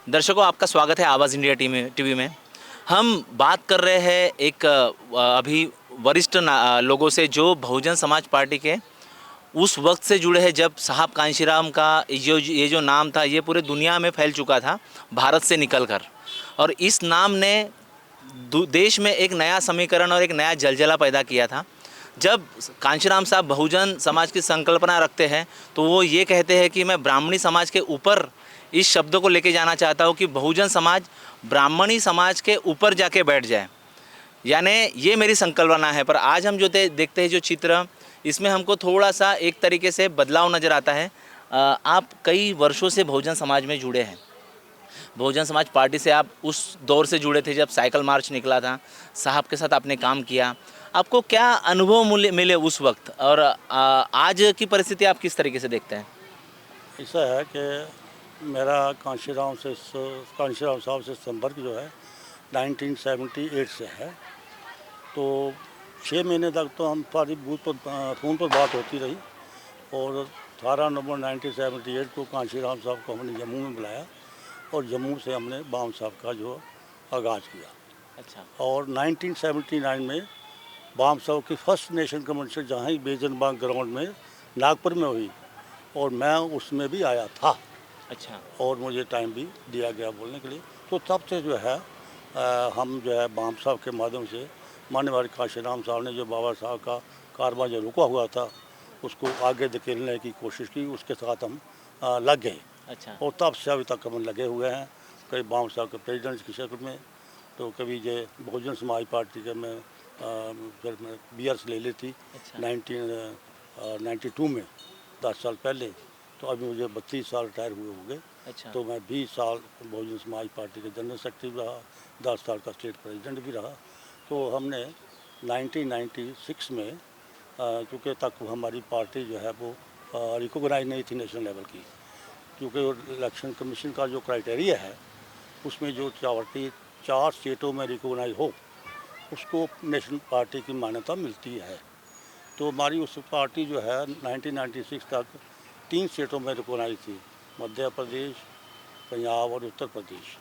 दर्शकों, आपका स्वागत है आवाज़ इंडिया टीवी में। हम बात कर रहे हैं एक अभी वरिष्ठ लोगों से जो बहुजन समाज पार्टी के उस वक्त से जुड़े हैं जब साहब कांशीराम का ये जो नाम था ये पूरे दुनिया में फैल चुका था भारत से निकलकर। और इस नाम ने देश में एक नया समीकरण और एक नया जलजला पैदा किया था। जब कांशीराम साहब बहुजन समाज की संकल्पना रखते हैं तो वो ये कहते हैं कि मैं ब्राह्मणी समाज के ऊपर इस शब्द को लेके जाना चाहता हूँ कि बहुजन समाज ब्राह्मणी समाज के ऊपर जाके बैठ जाए, यानी ये मेरी संकल्पना है। पर आज हम जो देखते हैं जो चित्र, इसमें हमको थोड़ा सा एक तरीके से बदलाव नज़र आता है। आप कई वर्षों से बहुजन समाज में जुड़े हैं, बहुजन समाज पार्टी से आप उस दौर से जुड़े थे जब साइकिल मार्च निकला था, साहब के साथ आपने काम किया। आपको क्या अनुभव मिले उस वक्त, और आज की परिस्थिति आप किस तरीके से देखते हैं? ऐसा है कि मेरा कांशीराम साहब से संपर्क जो है 1978 से है। तो 6 महीने तक तो हम सारी बूथ पर फ़ोन पर बात होती रही और 18 नवंबर 1978 को कांशीराम साहब को हमने जम्मू में बुलाया और जम्मू से हमने बाम साहब का जो आगाज़ किया। अच्छा। और 1979 में बाम साहब की फर्स्ट नेशन कन्वेंशन जहाँ ही बेजनबाग ग्राउंड में नागपुर में हुई और मैं उसमें भी आया था। अच्छा। और मुझे टाइम भी दिया गया बोलने के लिए। तो तब से जो है हम जो है बाम साहब के माध्यम से माननीय कांशीराम साहब ने जो बाबा साहब का कारवां जो रुका हुआ था उसको आगे धकेलने की कोशिश की, उसके साथ हम लग गए। अच्छा। और तब से अभी तक हम लगे हुए हैं, कभी बाम साहब के प्रेसिडेंट की शक्ल में, तो कभी जो बहुजन समाज पार्टी के में फिर मैं BRS ले ली थी। अच्छा। 1992 में 10 साल पहले। तो अभी मुझे 32 साल रिटायर हुए हो गए। अच्छा। तो मैं 20 साल बहुजन समाज पार्टी के जनरल सेक्रेटरी भी रहा, 10 साल का स्टेट प्रेसिडेंट भी रहा। तो हमने 1996 में चूँकि तक हमारी पार्टी जो है वो रिकॉग्नाइज नहीं थी नेशनल लेवल की, क्योंकि इलेक्शन कमीशन का जो क्राइटेरिया है उसमें जो पार्टी 4 स्टेटों में रिकॉग्नाइज हो उसको नेशनल पार्टी की मान्यता मिलती है। तो हमारी उस पार्टी जो है 1996 तक 3 स्टेटों में रिकॉग्नाइज थी, मध्य प्रदेश, पंजाब और उत्तर प्रदेश,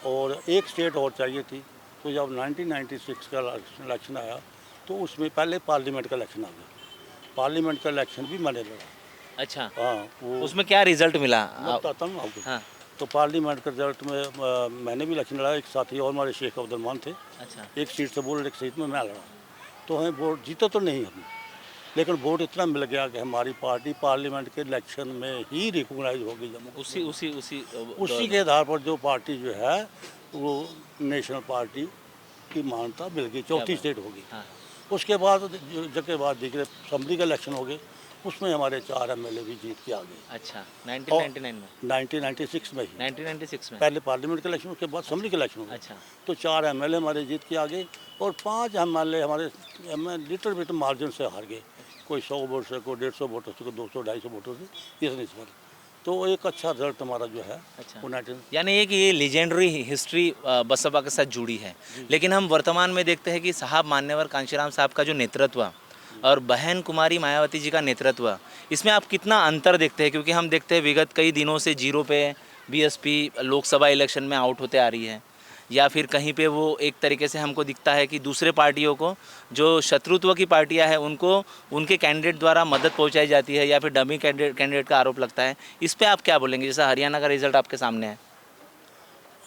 और एक स्टेट और चाहिए थी। तो जब 1996 का इलेक्शन आया तो उसमें पहले पार्लियामेंट का इलेक्शन आ गया। पार्लियामेंट का इलेक्शन भी मैंने लड़ा। अच्छा। हाँ, वो उसमें क्या रिजल्ट मिला? मैं बताता हूँ आपको। हाँ। तो पार्लियामेंट का रिजल्ट में मैंने भी इलेक्शन लड़ा, एक साथी और हमारे शेख अब्दुलरहमान थे। अच्छा। एक सीट से बोल, एक सीट में मैं लड़ा। तो हमें वोट जीता तो नहीं हम, लेकिन वोट इतना मिल गया कि हमारी पार्टी पार्लियामेंट के इलेक्शन में ही रिकॉग्नाइज होगी जम्मू कश्मीर। उसी के आधार पर जो पार्टी जो है वो नेशनल पार्टी की मान्यता मिल गई, चौथी स्टेट होगी। हाँ। उसके बाद जबकि बाद दिख रहे असम्बली का इलेक्शन हो गए, उसमें हमारे 4 MLA भी जीत के आ गए। अच्छा। 1999 में? 1996 में ही 1996 में? पहले पार्लियामेंट का इलेक्शन, उसके बाद असम्बली का इलेक्शन हो गया। अच्छा। तो 4 MLA हमारे जीत के आ गए और 5 MLA हमारे लिटिल बिट मार्जिन से हार गए, कोई 100 वोट से, कोई 150 वोटों से, कोई 200-250 वोटों से, इस निस्बत। तो एक अच्छा रिजल्ट हमारा जो है अच्छा। वो 19 यानी ये कि ये लेजेंडरी हिस्ट्री बसपा के साथ जुड़ी है। लेकिन हम वर्तमान में देखते हैं कि साहब मान्यवर कांशीराम साहब का जो नेतृत्व और बहन कुमारी मायावती जी का नेतृत्व, इसमें आप कितना अंतर देखते हैं? क्योंकि हम देखते हैं विगत कई दिनों से जीरो पे BSP लोकसभा इलेक्शन में आउट होते आ रही है, या फिर कहीं पे वो एक तरीके से हमको दिखता है कि दूसरे पार्टियों को, जो शत्रुत्व की पार्टियां हैं, उनको उनके कैंडिडेट द्वारा मदद पहुंचाई जाती है या फिर डमी कैंडिडेट का आरोप लगता है। इस पे आप क्या बोलेंगे? जैसा हरियाणा का रिजल्ट आपके सामने है।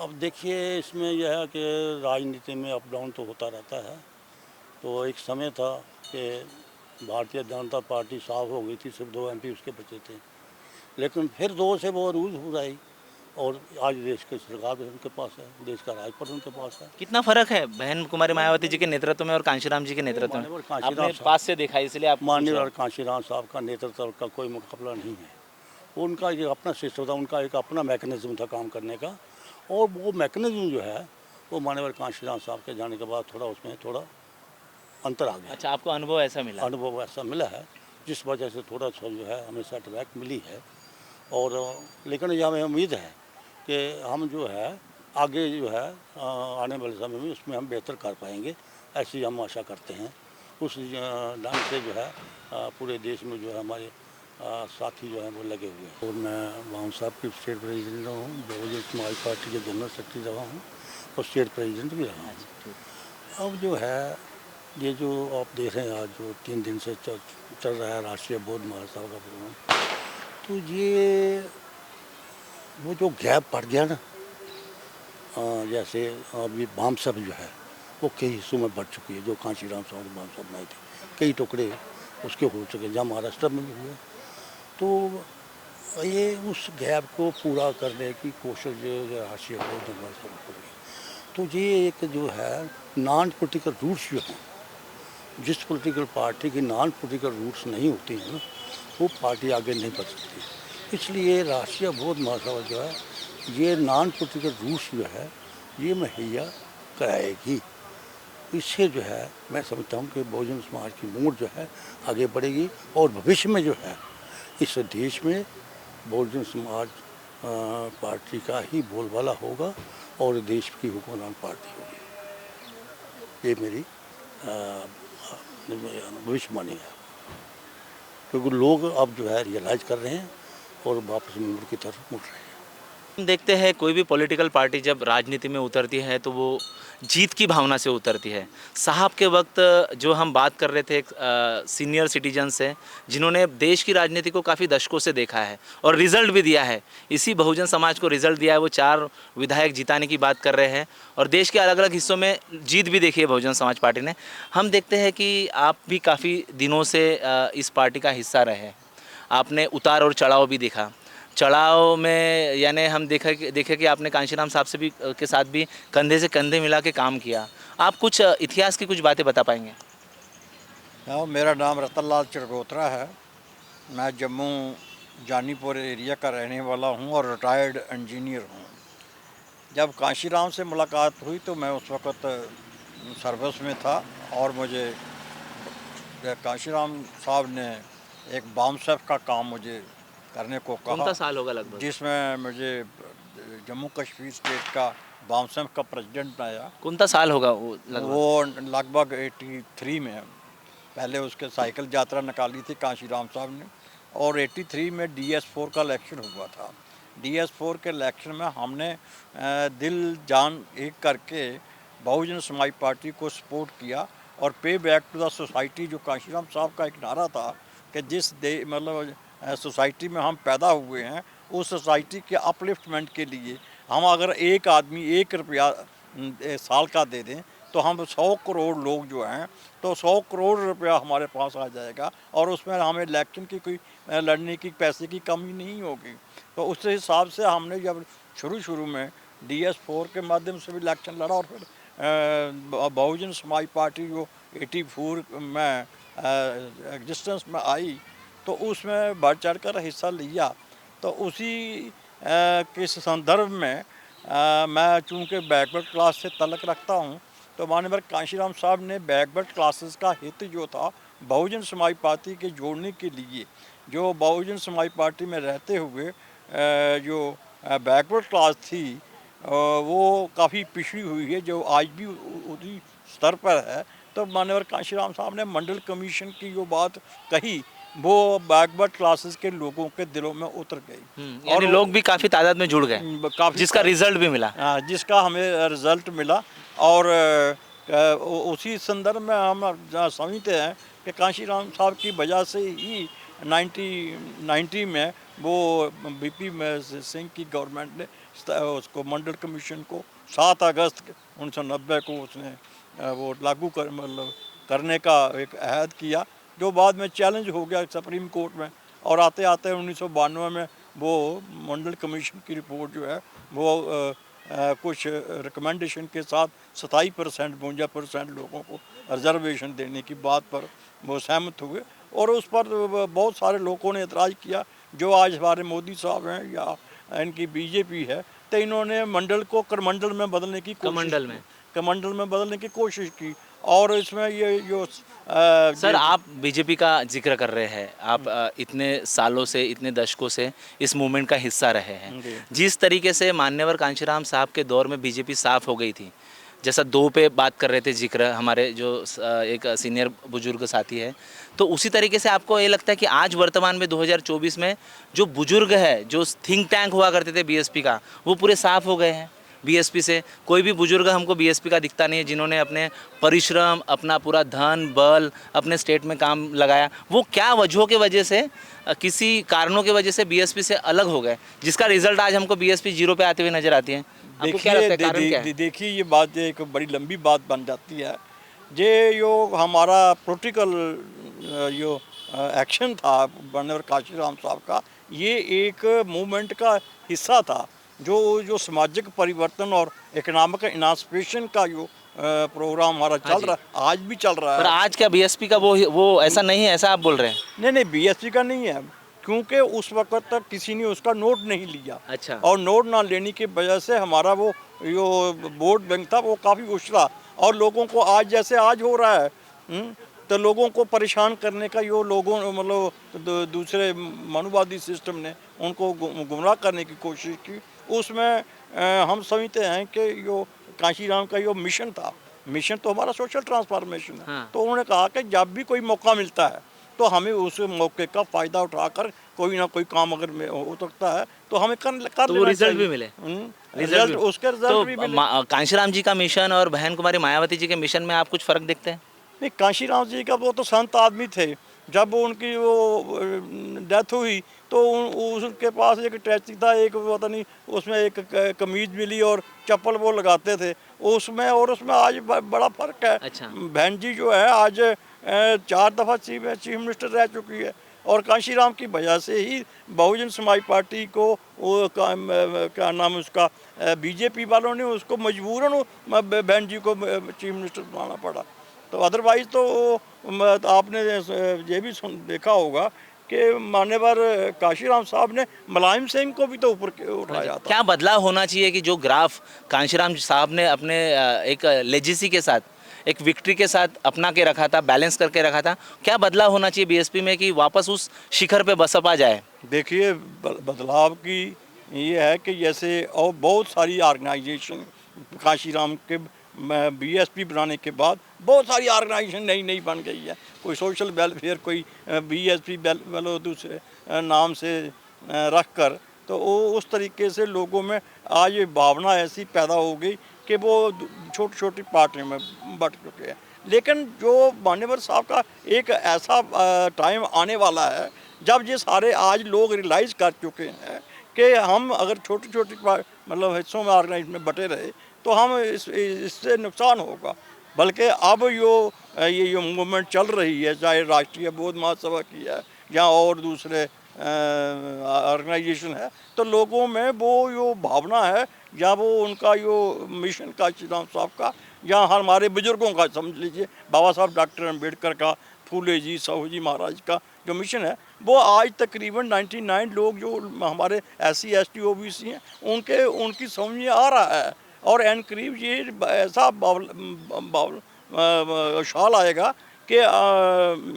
अब देखिए, इसमें यह है कि राजनीति में अप डाउन तो होता रहता है। तो एक समय था कि भारतीय जनता पार्टी साफ हो गई थी, सिर्फ 2 MP उसके बचे थे, लेकिन फिर 2 से वो अरूज हो रही और आज देश की सरकार भी उनके पास है, देश का राजपद उनके पास है। कितना फर्क है बहन कुमारी मायावती जी के नेतृत्व में और कांशीराम जी के नेतृत्व में? माननीय आपने कांशीराम पास से देखा इसलिए आप पूछ रहे माननीय हैं। कांशीराम साहब का नेतृत्व का कोई मुकाबला नहीं है। उनका ये अपना सिस्टम था, उनका एक अपना मैकेनिज्म था काम करने का, और वो मैकेनिज्म जो है वो माननीय कांशीराम साहब के जाने के बाद थोड़ा उसमें थोड़ा अंतर आ गया। अच्छा, आपको अनुभव ऐसा मिला? अनुभव ऐसा मिला है जिस वजह से थोड़ा सा जो है हमें सेटबैक मिली है। और लेकिन ये हमें उम्मीद है कि हम जो है आगे जो है आने वाले समय में उसमें हम बेहतर कर पाएंगे, ऐसी हम आशा करते हैं। उस ढंग से जो है पूरे देश में जो है हमारे साथी जो हैं वो लगे हुए हैं। और मैं वाम साहब की स्टेट प्रेसिडेंट रहा हूँ, बहुजन समाज पार्टी के जनरल सेक्रेटरी रहा हूँ और स्टेट प्रेसिडेंट भी रहा हूँ। अब जो है ये जो आप देख रहे हैं आज जो 3 दिन से चल रहा है राष्ट्रीय बौद्ध महोत्सव का प्रोग्राम, तो ये वो जो गैप पड़ गया ना, जैसे अभी वाम सब जो है वो कई हिस्सों में बढ़ चुकी है। जो कांशीराम साहब वाम सब बनाए थे कई टुकड़े उसके हो चुके हैं, जहाँ महाराष्ट्र में भी हुए। तो ये उस गैप को पूरा करने की कोशिश जो राष्ट्रीय बौद्ध महोत्सव हो रही है। तो ये एक जो है नॉन पॉलिटिकल रूट्स जो हैं, जिस पॉलिटिकल पार्टी की नॉन पॉलिटिकल रूट्स नहीं होती हैं ना, वो पार्टी आगे नहीं बढ़ सकती। इसलिए राष्ट्रीय बौद्ध महोत्सव जो है ये नॉन पॉलिटिकल रूट्स जो है ये मुहैया कराएगी। इससे जो है मैं समझता हूँ कि बहुजन समाज की मूड जो है आगे बढ़ेगी और भविष्य में जो है इस देश में बहुजन समाज पार्टी का ही बोलबाला होगा और देश की हुक्मरान पार्टी होगी। ये मेरी भविष्यवाणी है, क्योंकि लोग अब जो है रियलाइज कर रहे हैं और वापस मूड की तरफ मुड़ रहे हैं। हम देखते हैं कोई भी पॉलिटिकल पार्टी जब राजनीति में उतरती है तो वो जीत की भावना से उतरती है। साहब के वक्त जो हम बात कर रहे थे एक सीनियर सिटीजन से जिन्होंने देश की राजनीति को काफ़ी दशकों से देखा है और रिजल्ट भी दिया है, इसी बहुजन समाज को रिजल्ट दिया है। वो 4 विधायक जिताने की बात कर रहे हैं और देश के अलग अलग हिस्सों में जीत भी देखी है बहुजन समाज पार्टी ने। हम देखते हैं कि आप भी काफ़ी दिनों से इस पार्टी का हिस्सा रहे हैं, आपने उतार और चढ़ाव भी देखा। चढ़ाव में यानी हम देखे कि आपने कांशीराम साहब से भी के साथ भी कंधे से कंधे मिला के काम किया। आप कुछ इतिहास की कुछ बातें बता पाएंगे? हाँ, मेरा नाम रतन लाल चिरगोत्रा है। मैं जम्मू जानीपुर एरिया का रहने वाला हूँ और रिटायर्ड इंजीनियर हूँ। जब कांशीराम से मुलाकात हुई तो मैं उस वक़्त सर्विस में था और मुझे कांशीराम साहब ने एक बामसेफ का काम मुझे करने को कौन सा कहा, साल होगा लगभग? जिसमें मुझे जम्मू कश्मीर स्टेट का बामसेफ का प्रेसिडेंट बनाया। कौन सा साल होगा वो लगभग? वो लगभग 83 में। पहले उसके साइकिल यात्रा निकाली थी कांशीराम साहब ने और 83 में DS4 का इलेक्शन हुआ था। DS4 के इलेक्शन में हमने दिल जान एक करके बहुजन समाज पार्टी को सपोर्ट किया और पे बैक टू द सोसाइटी, जो कांशीराम साहब का एक नारा था कि जिस मतलब सोसाइटी में हम पैदा हुए हैं उस सोसाइटी के अपलिफ्टमेंट के लिए हम अगर एक आदमी 1 रुपया साल का दे दें तो हम 100 करोड़ लोग जो हैं तो 100 करोड़ रुपया हमारे पास आ जाएगा और उसमें हमें इलेक्शन की कोई लड़ने की पैसे की कमी नहीं होगी। तो उस हिसाब से हमने जब शुरू में DS4 के माध्यम से भी इलेक्शन लड़ा और फिर बहुजन समाज पार्टी जो 84 में एग्जिस्टेंस में आई तो उसमें बढ़ चढ़ कर हिस्सा लिया। तो उसी के संदर्भ में मैं चूँकि बैकवर्ड क्लास से तल्लुक़ रखता हूँ तो माननीय कांशीराम साहब ने बैकवर्ड क्लासेस का हित जो था बहुजन समाज पार्टी के जोड़ने के लिए, जो बहुजन समाज पार्टी में रहते हुए जो बैकवर्ड क्लास थी वो काफ़ी पिछड़ी हुई है, जो आज भी उसी स्तर पर है। तो माननीय कांशीराम साहब ने मंडल कमीशन की जो बात कही वो बैकवर्ड क्लासेस के लोगों के दिलों में उतर गई और लोग भी काफ़ी तादाद में जुड़ गए, जिसका रिजल्ट भी मिला। जिसका हमें रिजल्ट मिला और उसी संदर्भ में हम समझते हैं कि कांशीराम साहब की वजह से ही 1990 में वो BP सिंह की गवर्नमेंट ने उसको मंडल कमीशन को 7 अगस्त 1990 को उसने वो लागू करने का एक अहद किया, जो बाद में चैलेंज हो गया सुप्रीम कोर्ट में। और आते आते 1992 में वो मंडल कमीशन की रिपोर्ट जो है वो कुछ रिकमेंडेशन के साथ 27% 52% लोगों को रिजर्वेशन देने की बात पर वो सहमत हुए और उस पर बहुत सारे लोगों ने एतराज़ किया। जो आज हमारे मोदी साहब हैं या इनकी BJP है तो इन्होंने मंडल को करमंडल में बदलने की कमंडल में बदलने की कोशिश की और इसमें ये जो सर आप BJP का जिक्र कर रहे हैं, आप इतने सालों से इतने दशकों से इस मूवमेंट का हिस्सा रहे हैं। जिस तरीके से मान्यवर कांशीराम साहब के दौर में BJP साफ हो गई थी, जैसा 2 पे बात कर रहे थे जिक्र हमारे जो एक सीनियर बुजुर्ग साथी है, तो उसी तरीके से आपको ये लगता है कि आज वर्तमान में 2024 में जो बुजुर्ग है, जो थिंक टैंक हुआ करते थे बीएसपी का, वो पूरे साफ हो गए हैं बीएसपी से? कोई भी बुजुर्ग हमको बीएसपी का दिखता नहीं है जिन्होंने अपने परिश्रम, अपना पूरा धन बल अपने स्टेट में काम लगाया। वो क्या वजहों के वजह से, किसी कारणों की वजह से बीएसपी से अलग हो गए, जिसका रिजल्ट आज हमको बीएसपी 0 पे आते हुए नजर आती है? आपको क्या लगता है कारण क्या है? देखिए ये बात एक बड़ी लंबी बात बन जाती है। ये जो हमारा पॉलिटिकल जो एक्शन था माननीय काशीराम साहब का, ये एक मूवमेंट का हिस्सा था जो जो सामाजिक परिवर्तन और इकोनॉमिक इनास्पिरेशन का जो प्रोग्राम हमारा चल रहा है, आज भी चल रहा पर है। आज क्या बीएसपी का वो ऐसा नहीं है, ऐसा आप बोल रहे हैं? नहीं नहीं, बीएसपी का नहीं है, क्योंकि उस वक्त तक किसी ने उसका नोट नहीं लिया। अच्छा। और नोट ना लेने की वजह से हमारा वो जो वोट बैंक था वो काफ़ी उछला, और लोगों को आज जैसे आज हो रहा है, तो लोगों को परेशान करने का यो लोगों मतलब दूसरे मनुवादी सिस्टम ने उनको गुमराह करने की कोशिश की। उसमें हम समझते हैं कि यो काशीराम का यो मिशन था, मिशन तो हमारा सोशल ट्रांसफॉर्मेशन है। हाँ। तो उन्होंने कहा कि जब भी कोई मौका मिलता है तो हमें उस मौके का फ़ायदा उठाकर कोई ना कोई काम अगर हो सकता है तो हमें कर तो वो लेना रिजल्ट चाहिए। भी मिले? रिजल्ट उसके रिजल्ट भी तो मिले। कांशीराम जी का मिशन और बहन कुमारी मायावती जी के मिशन में आप कुछ फर्क देखते हैं? नहीं, काशीराम जी का वो तो संत आदमी थे। जब उनकी वो डेथ हुई तो उनके पास एक टैची था, एक पता नहीं उसमें एक कमीज मिली और चप्पल वो लगाते थे, उसमें और उसमें आज बड़ा फर्क है। अच्छा। बहन जी जो है आज 4 दफ़ा चीफ मिनिस्टर रह चुकी है, और काशीराम की वजह से ही बहुजन समाज पार्टी को वो क्या नाम है उसका, बीजेपी वालों ने उसको मजबूरन बहन जी को चीफ मिनिस्टर बनाना पड़ा। तो अदरवाइज़ तो आपने ये भी देखा होगा कि मान्यवर काशीराम साहब ने मुलायम सिंह को भी तो ऊपर उठाया था। क्या बदलाव होना चाहिए कि जो ग्राफ कांशीराम साहब ने अपने एक लेजेसी के साथ, एक विक्ट्री के साथ अपना के रखा था, बैलेंस करके रखा था, क्या बदलाव होना चाहिए बीएसपी में कि वापस उस शिखर पे बसपा जाए? देखिए बदलाव की ये है कि जैसे और बहुत सारी ऑर्गेनाइजेशन काशीराम के बीएसपी बनाने के बाद बहुत सारी ऑर्गेनाइजेशन नई नई बन गई है। कोई सोशल वेलफेयर, कोई बीएसपी वालों दूसरे नाम से रख कर, तो वो उस तरीके से लोगों में आज ये भावना ऐसी पैदा हो गई कि वो छोटी छोटी पार्टियों में बट चुके हैं। लेकिन जो मान्यवर साहब का एक ऐसा टाइम आने वाला है जब ये सारे आज लोग रियलाइज़ कर चुके हैं कि हम अगर छोटी छोटी मतलब हिस्सों में ऑर्गेनाइज में बटे रहे तो हम इससे नुकसान होगा। बल्कि अब ये जो मूवमेंट चल रही है, चाहे राष्ट्रीय बौद्ध महासभा की है या और दूसरे ऑर्गेनाइजेशन है, तो लोगों में वो जो भावना है या वो उनका जो मिशन काशीराम साहब का या हमारे बुजुर्गों का, समझ लीजिए बाबा साहब डॉक्टर अम्बेडकर का, फूले जी, साहू जी महाराज का जो मिशन है, वो आज तकरीबन 99 लोग जो हमारे SC ST OBC हैं उनकी समझ में आ रहा है। और एन करीब ये ऐसा शाल आएगा कि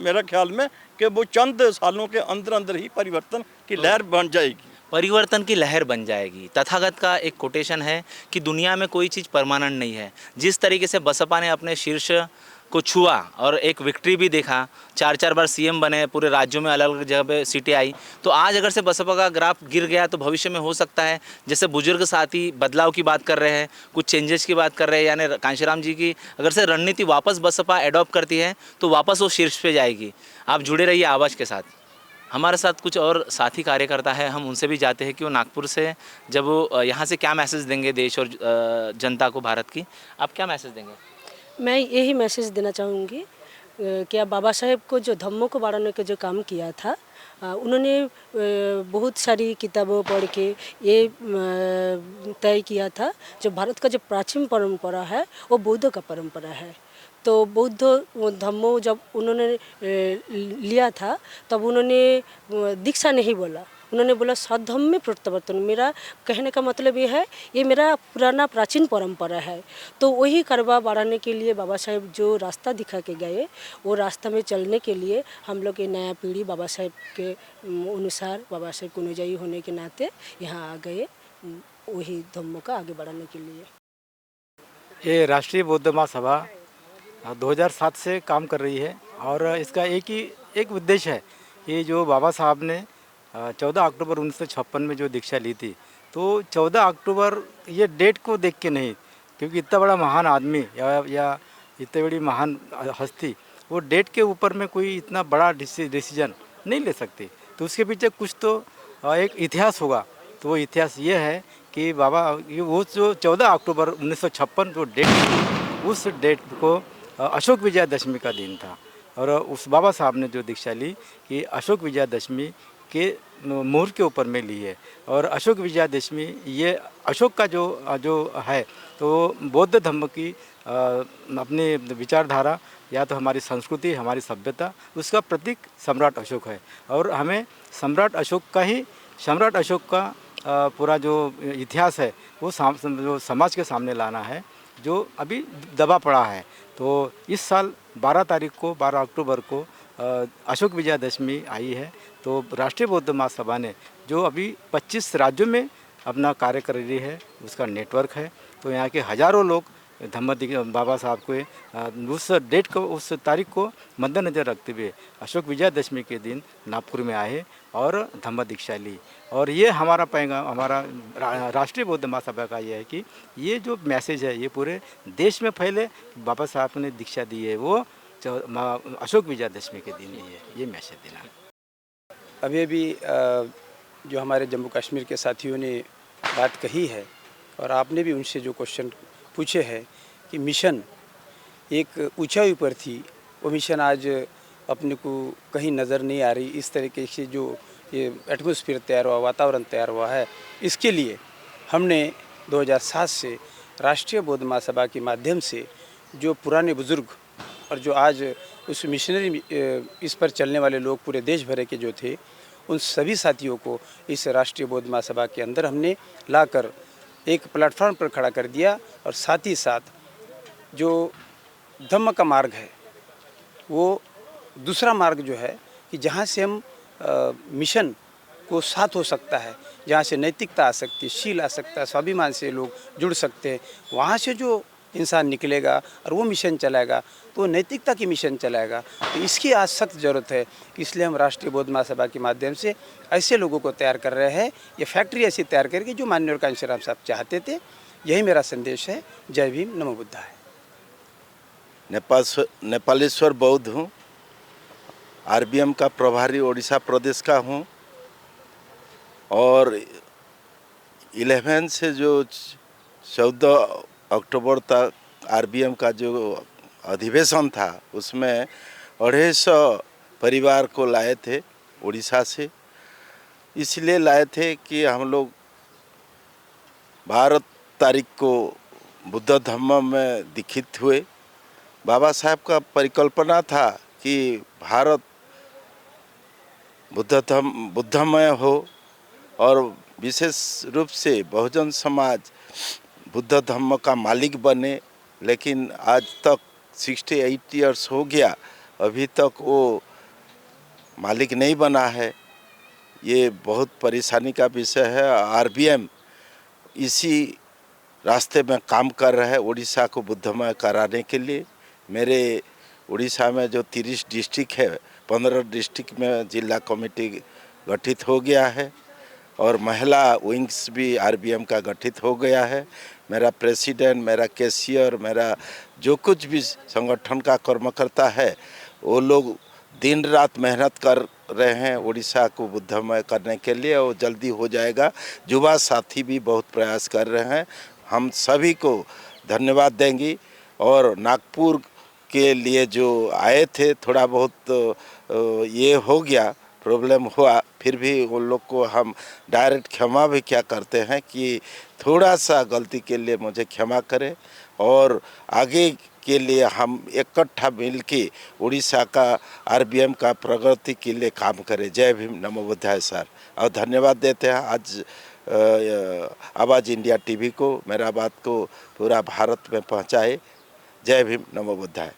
मेरा ख्याल में कि वो चंद सालों के अंदर अंदर ही परिवर्तन की लहर बन जाएगी। परिवर्तन की लहर बन जाएगी। तथागत का एक कोटेशन है कि दुनिया में कोई चीज़ परमानेंट नहीं है। जिस तरीके से बसपा ने अपने शीर्ष को छुआ और एक विक्ट्री भी देखा, 4-4 बार CM बने, पूरे राज्यों में अलग अलग जगह पे सीटें आई, तो आज अगर से बसपा का ग्राफ गिर गया तो भविष्य में हो सकता है, जैसे बुजुर्ग साथी बदलाव की बात कर रहे हैं, कुछ चेंजेस की बात कर रहे हैं, यानी कांशीराम जी की अगर से रणनीति वापस बसपा एडॉप्ट करती है तो वापस वो शीर्ष पे जाएगी। आप जुड़े रहिए आवाज़ के साथ। हमारे साथ कुछ और साथी कार्यकर्ता है, हम उनसे भी जाते हैं कि वो नागपुर से जब वो यहाँ से क्या मैसेज देंगे देश और जनता को, भारत की। आप क्या मैसेज देंगे? मैं यही मैसेज देना चाहूँगी कि अब बाबा साहेब को जो धम्मों को बढ़ाने का जो काम किया था, उन्होंने बहुत सारी किताबों पढ़ के ये तय किया था जो भारत का जो प्राचीन परंपरा है वो बौद्ध का परंपरा है। तो बौद्ध धम्मों जब उन्होंने लिया था तब उन्होंने दीक्षा नहीं बोला, उन्होंने बोला सद्धम्म में प्रत्यावर्तन। मेरा कहने का मतलब ये है, ये मेरा पुराना प्राचीन परंपरा है। तो वही करवा बढ़ाने के लिए बाबा साहेब जो रास्ता दिखा के गए, वो रास्ता में चलने के लिए हम लोग ये नया पीढ़ी बाबा साहेब के अनुसार, बाबा साहेब को अनुयायी होने के नाते यहाँ आ गए, वही धम्मों का आगे बढ़ाने के लिए। ये राष्ट्रीय बौद्ध महासभा 2007 से काम कर रही है और इसका एक उद्देश्य है कि जो बाबा साहब ने 14 अक्टूबर 1956 में जो दीक्षा ली थी, तो 14 अक्टूबर ये डेट को देख के नहीं, क्योंकि इतना बड़ा महान आदमी या इतनी बड़ी महान हस्ती वो डेट के ऊपर में कोई इतना बड़ा डिसीजन नहीं ले सकती। तो उसके पीछे कुछ तो एक इतिहास होगा। तो वो इतिहास ये है कि बाबा वो जो 14 अक्टूबर 1956 जो डेट थी, उस डेट को अशोक विजयादशमी का दिन था और उस बाबा साहब ने जो दीक्षा ली कि अशोक विजयादशमी के मुहूर्त के ऊपर में ली है। और अशोक विजयादशमी ये अशोक का जो है, तो बौद्ध धर्म की अपनी विचारधारा या तो हमारी संस्कृति, हमारी सभ्यता, उसका प्रतीक सम्राट अशोक है। और हमें सम्राट अशोक का पूरा जो इतिहास है वो जो समाज के सामने लाना है, जो अभी दबा पड़ा है। तो इस साल 12 अक्टूबर को अशोक विजयादशमी आई है। तो राष्ट्रीय बौद्ध महासभा ने जो अभी 25 राज्यों में अपना कार्य कर रही है, उसका नेटवर्क है। तो यहाँ के हज़ारों लोग बाबा साहब को उस डेट को, उस तारीख को मद्देनज़र रखते हुए अशोक विजयादशमी के दिन नागपुर में आए और धम्म दीक्षा ली। और ये हमारा पैगाम, हमारा राष्ट्रीय बौद्ध महासभा का ये है कि ये जो मैसेज है ये पूरे देश में फैले। बाबा साहब ने दीक्षा दी है वो अशोक विजयादशमी के दिन ही है, ये मैसेज देना। अभी जो हमारे जम्मू कश्मीर के साथियों ने बात कही है और आपने भी उनसे जो क्वेश्चन पूछे हैं कि मिशन एक ऊंचाई पर थी, वो मिशन आज अपने को कहीं नज़र नहीं आ रही। इस तरीके से जो ये एटमॉस्फेयर तैयार हुआ, वातावरण तैयार हुआ है, इसके लिए हमने 2007 से राष्ट्रीय बौद्ध महासभा के माध्यम से जो पुराने बुज़ुर्ग और जो आज उस मिशनरी इस पर चलने वाले लोग पूरे देश भर के जो थे, उन सभी साथियों को इस राष्ट्रीय बौद्ध महासभा के अंदर हमने लाकर एक प्लेटफॉर्म पर खड़ा कर दिया। और साथ ही साथ जो धम्म का मार्ग है, वो दूसरा मार्ग जो है कि जहाँ से हम मिशन को साथ हो सकता है, जहाँ से नैतिकता आ सकती है, शील आ सकता है, स्वाभिमान से लोग जुड़ सकते हैं, वहाँ से जो इंसान निकलेगा और वो मिशन चलाएगा तो नैतिकता की मिशन चलाएगा। तो इसकी आज सख्त ज़रूरत है। इसलिए हम राष्ट्रीय बौद्ध महासभा के माध्यम से ऐसे लोगों को तैयार कर रहे हैं। ये फैक्ट्री ऐसी तैयार करके जो माननीय कांशीराम साहब चाहते थे। यही मेरा संदेश है। जय भीम, नमो बुद्धाय। नेपालेश्वर बौद्ध हूँ, आरबीएम का प्रभारी ओडिशा प्रदेश का हूँ और 11 से जो 14 अक्टूबर तक आरबीएम का जो अधिवेशन था उसमें 250 परिवार को लाए थे उड़ीसा से। इसलिए लाए थे कि हम लोग 12 तारीख को बुद्ध धम्म में दीक्षित हुए। बाबा साहब का परिकल्पना था कि भारत बुद्धमय हो और विशेष रूप से बहुजन समाज बुद्ध धम्म का मालिक बने। लेकिन आज तक 68 इयर्स हो गया, अभी तक वो मालिक नहीं बना है। ये बहुत परेशानी का विषय है। आरबीएम इसी रास्ते में काम कर रहा है उड़ीसा को बुद्धमय कराने के लिए। मेरे उड़ीसा में जो 30 डिस्ट्रिक्ट है, 15 डिस्ट्रिक्ट में जिला कमेटी गठित हो गया है और महिला विंग्स भी आरबीएम का गठित हो गया है। मेरा प्रेसिडेंट, मेरा कैशियर, मेरा जो कुछ भी संगठन का कर्मकर्ता है, वो लोग दिन रात मेहनत कर रहे हैं उड़ीसा को बुद्धमय करने के लिए। वो जल्दी हो जाएगा। युवा साथी भी बहुत प्रयास कर रहे हैं। हम सभी को धन्यवाद देंगे। और नागपुर के लिए जो आए थे, थोड़ा बहुत ये हो गया, प्रॉब्लम हुआ, फिर भी उन लोग को हम डायरेक्ट क्षमा भी क्या करते हैं कि थोड़ा सा गलती के लिए मुझे क्षमा करें और आगे के लिए हम इकट्ठा मिल के उड़ीसा का आरबीएम का प्रगति के लिए काम करें। जय भीम, नमो बुद्धाय सर। और धन्यवाद देते हैं आज आवाज़ इंडिया टीवी को, मेरा बात को पूरा भारत में पहुंचाए। जय भीम, नमो बुद्धाय।